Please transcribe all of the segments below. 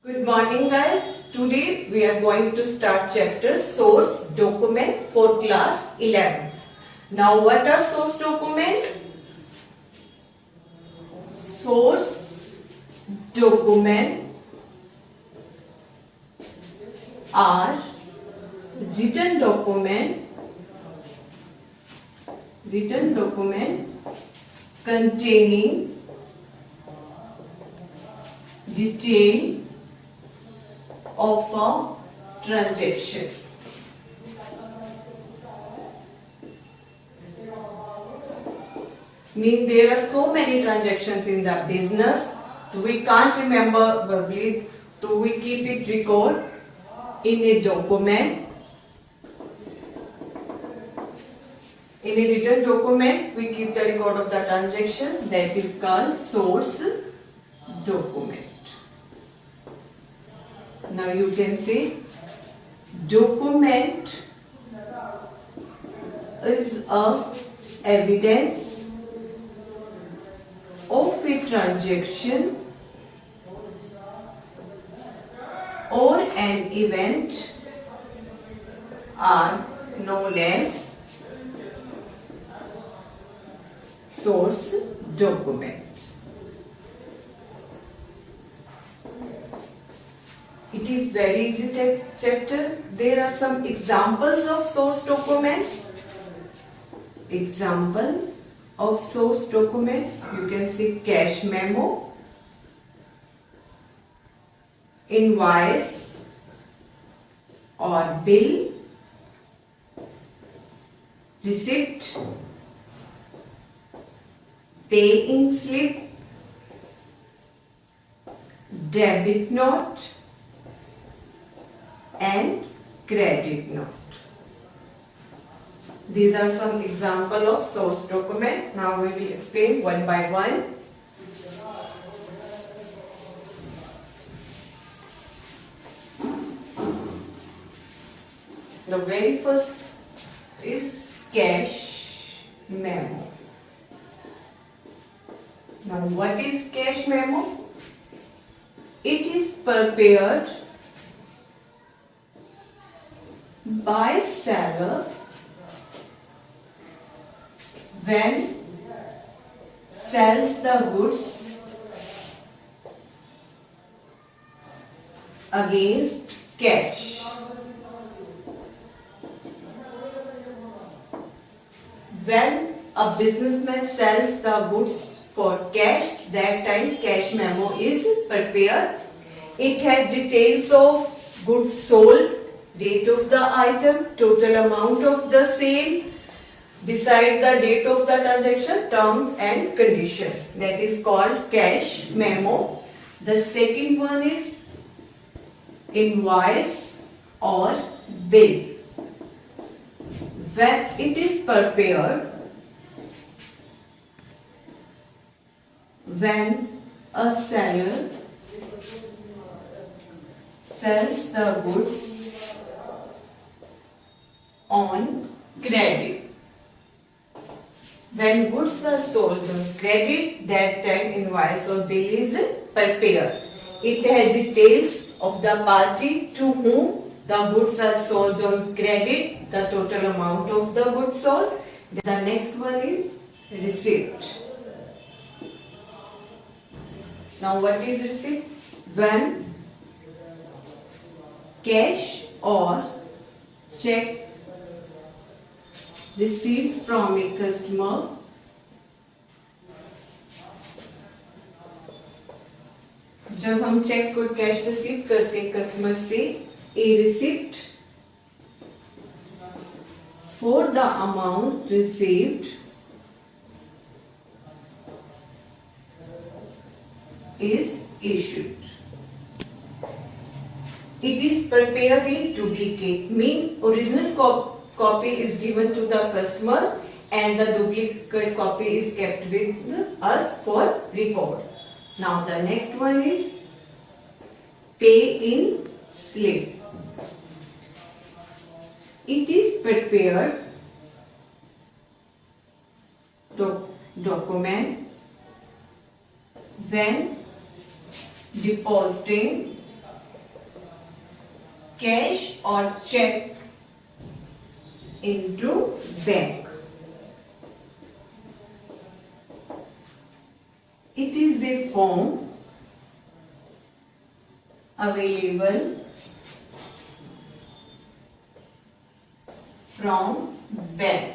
Good morning guys. Today we are going to start chapter source document for class 11th. Now what are source document? Source document are written document containing detail of a transaction. Mean there are so many transactions in the business, so we can't remember verbally, so we keep it record in a document. In a written document, we keep the record of the transaction, that is called source document. Now you can say document is a evidence of a transaction or an event are known as source documents. It is very easy chapter. There are some examples of source documents. Examples of source documents. You can see cash memo, invoice or bill, receipt, pay-in slip, debit note and credit note. These are some examples of source document. Now we will explain one by one. The very first is cash memo. Now what is cash memo? It is prepared by seller when sells the goods against cash. When a businessman sells the goods for cash, that time cash memo is prepared. It has details of goods sold, date of the item, total amount of the sale, beside the date of the transaction, terms and condition. That is called cash memo. The second one is invoice or bill. When it is prepared when a seller sells the goods on credit. When goods are sold on credit, that time invoice or bill is prepared. It has details of the party to whom the goods are sold on credit, the total amount of the goods sold. The next one is receipt. Now what is receipt? When cash or check received from a customer जब हम check को cash receive करते हैं customer से, a receipt for the amount received is issued. It is prepared in duplicate, mean original copy is given to the customer and the duplicate copy is kept with us for record. Now the next one is pay-in slip. It is prepared document when depositing cash or check into bank. It is a form available from bank.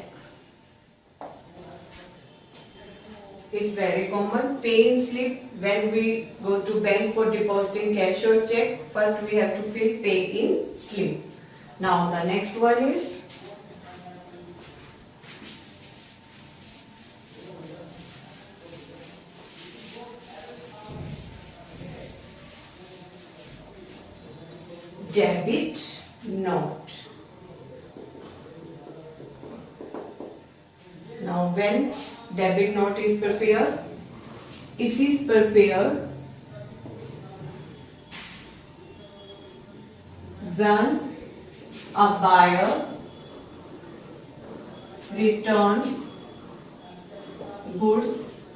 It's very common. Paying slip, when we go to bank for depositing cash or check, first we have to fill pay in slip. Now the next one is debit note. Now when debit note is prepared, it is prepared when a buyer returns goods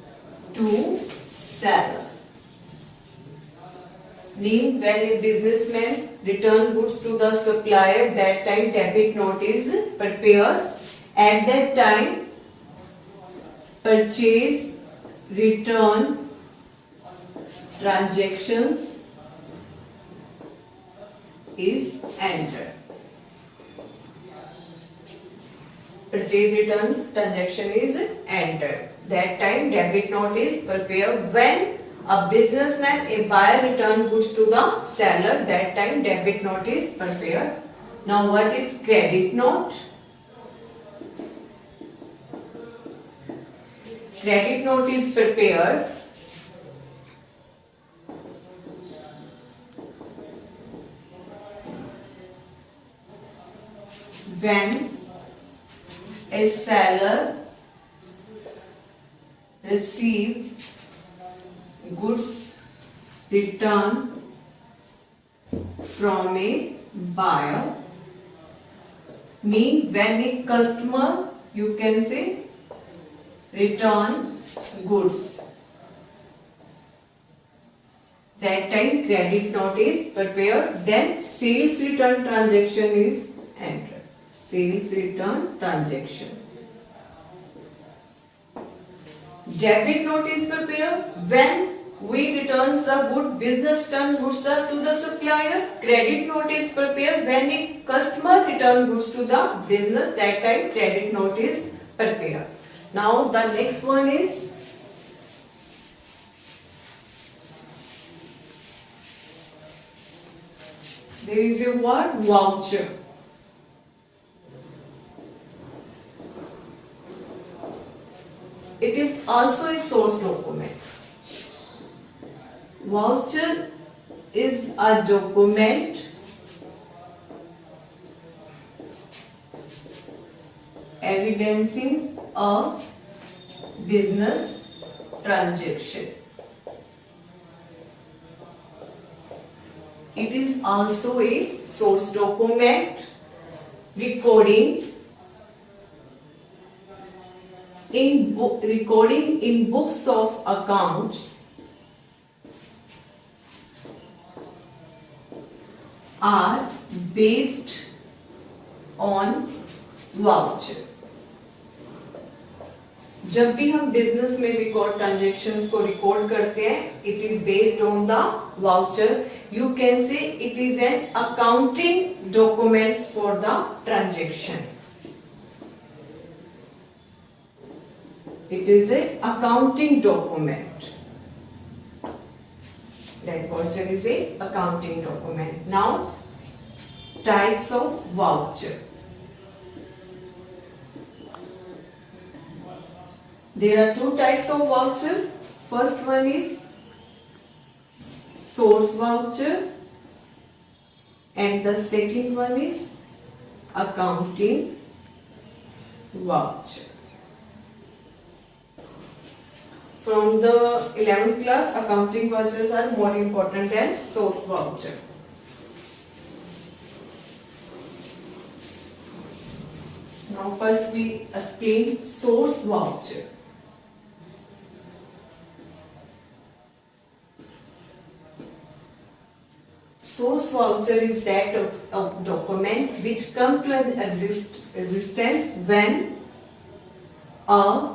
to seller. Mean when a businessman return goods to the supplier, that time debit note is prepared. At that time, purchase, return, transactions is entered. Purchase, return, transaction is entered. That time debit note is prepared. When a businessman, a buyer return goods to the seller, that time debit note is prepared. Now what is credit note? Credit note is prepared when a seller receives goods returned from a buyer. Mean when a customer, you can say, return goods, that time credit note is prepared. Then sales return transaction is entered. Sales return transaction. Debit note is prepared when we return the good, business return goods to the supplier. Credit note is prepared when a customer return goods to the business, that time credit note is prepared. Now the next one is there is a word voucher. It is also a source document. Voucher is a document evidencing a business transaction. It is also a source document recording in books of accounts are based on voucher. जब भी हम business में record transactions को record करते हैं, it is based on the voucher. You can say it is an accounting documents for the transaction. It is a accounting document. That voucher is a accounting document. Now, types of voucher. There are two types of voucher. First one is source voucher and the second one is accounting voucher. From the 11th class, accounting vouchers are more important than source voucher. Now first we explain source voucher. source voucher is that of document which come to an existence when a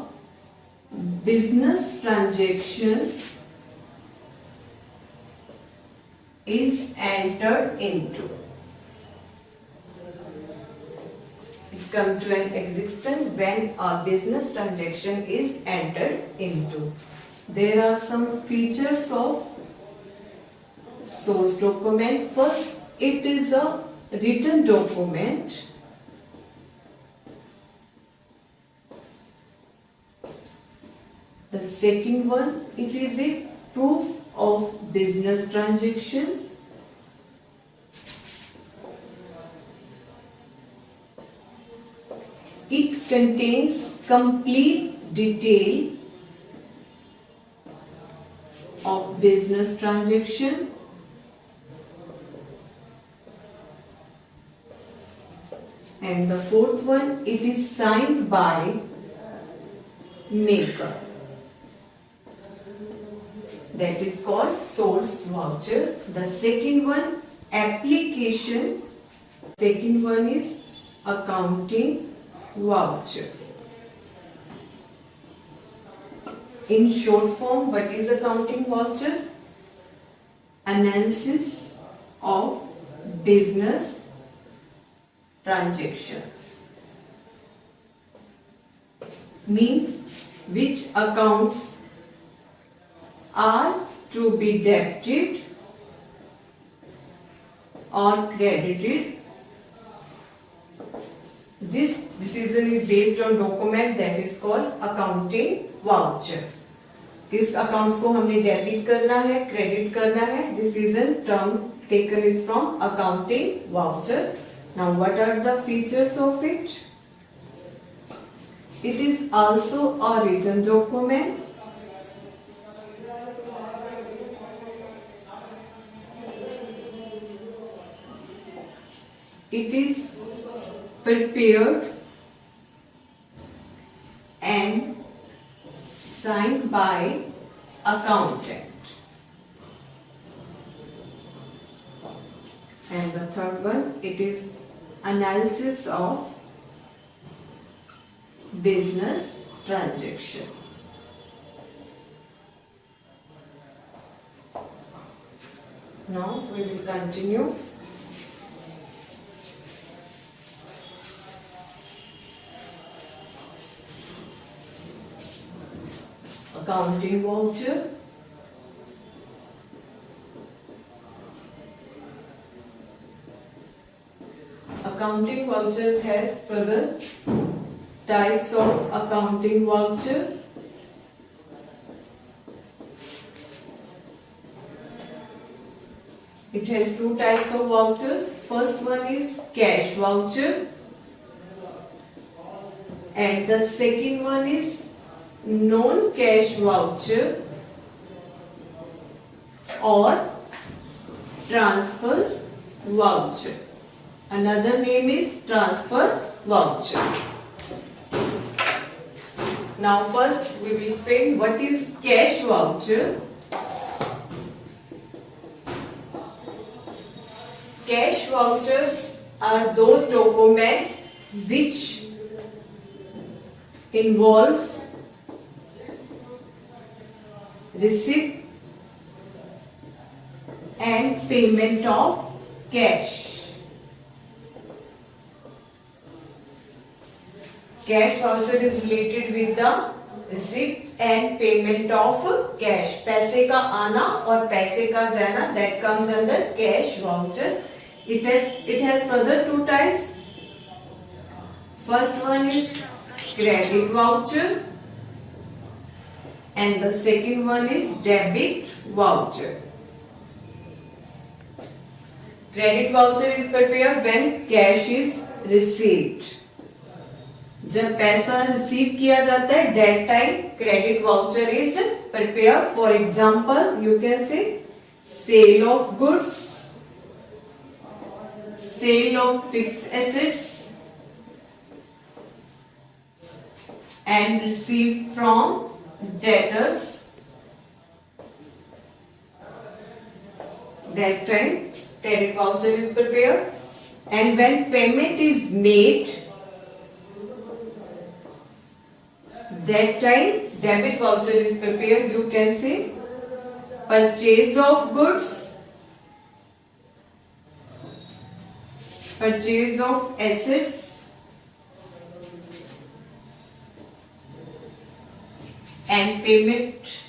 business transaction is entered into. It comes to an existence when a business transaction is entered into. There are some features of source document. First, it is a written document. The second one, it is a proof of business transaction. It contains complete detail of business transaction. And the fourth one, it is signed by maker. That is called source voucher. The second one, application. Second one is accounting voucher. In short form, what is accounting voucher? Analysis of business transactions. Mean which accounts are to be debited or credited. This decision is based on document that is called accounting voucher. किस accounts को हमने debit करना है, credit करना है, decision term taken is from accounting voucher. Now what are the features of it? It is also a written document. It is prepared and signed by accountant. And the third one, it is analysis of business transaction. Now we will continue. Accounting voucher. Accounting vouchers has further types of accounting voucher. It has two types of voucher. First one is cash voucher and the second one is non-cash voucher or transfer voucher. Another name is transfer voucher. Now first we will explain what is cash voucher. Cash vouchers are those documents which involves receipt and payment of cash. Cash voucher is related with the receipt and payment of cash. पैसे का आना और पैसे का जाना, that comes under cash voucher. It has further two types. First one is credit voucher and the second one is debit voucher. Credit voucher is prepared when cash is received. जब पैसा receive किया जाता है, that time credit voucher is prepared. For example, you can say sale of goods, sale of fixed assets and received from debtors. That time credit voucher is prepared. And when payment is made, that time debit voucher is prepared. You can say purchase of goods, purchase of assets, and payment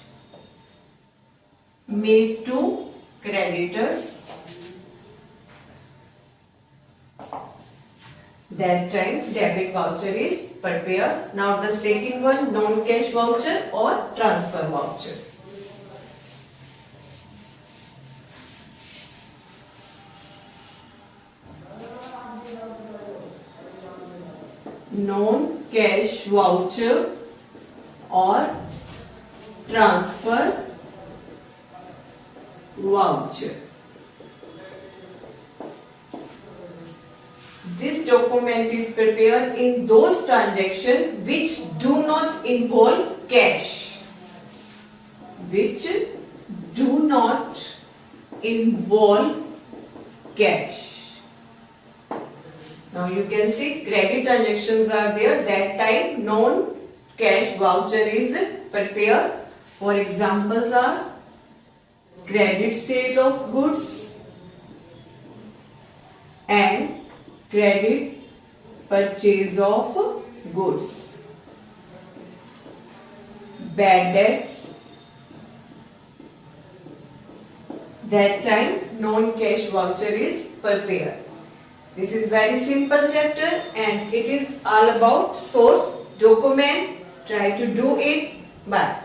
made to creditors. That time debit voucher is prepared. Now the second one, non-cash voucher or transfer voucher. Non-cash voucher or transfer voucher. This document is prepared in those transactions which do not involve cash. Which do not involve cash. Now you can see credit transactions are there. That time non-cash voucher is prepared. For examples are credit sale of goods and credit purchase of goods. Bad debts. That time non-cash voucher is prepared. This is very simple chapter and it is all about source document. Try to do it. Bye.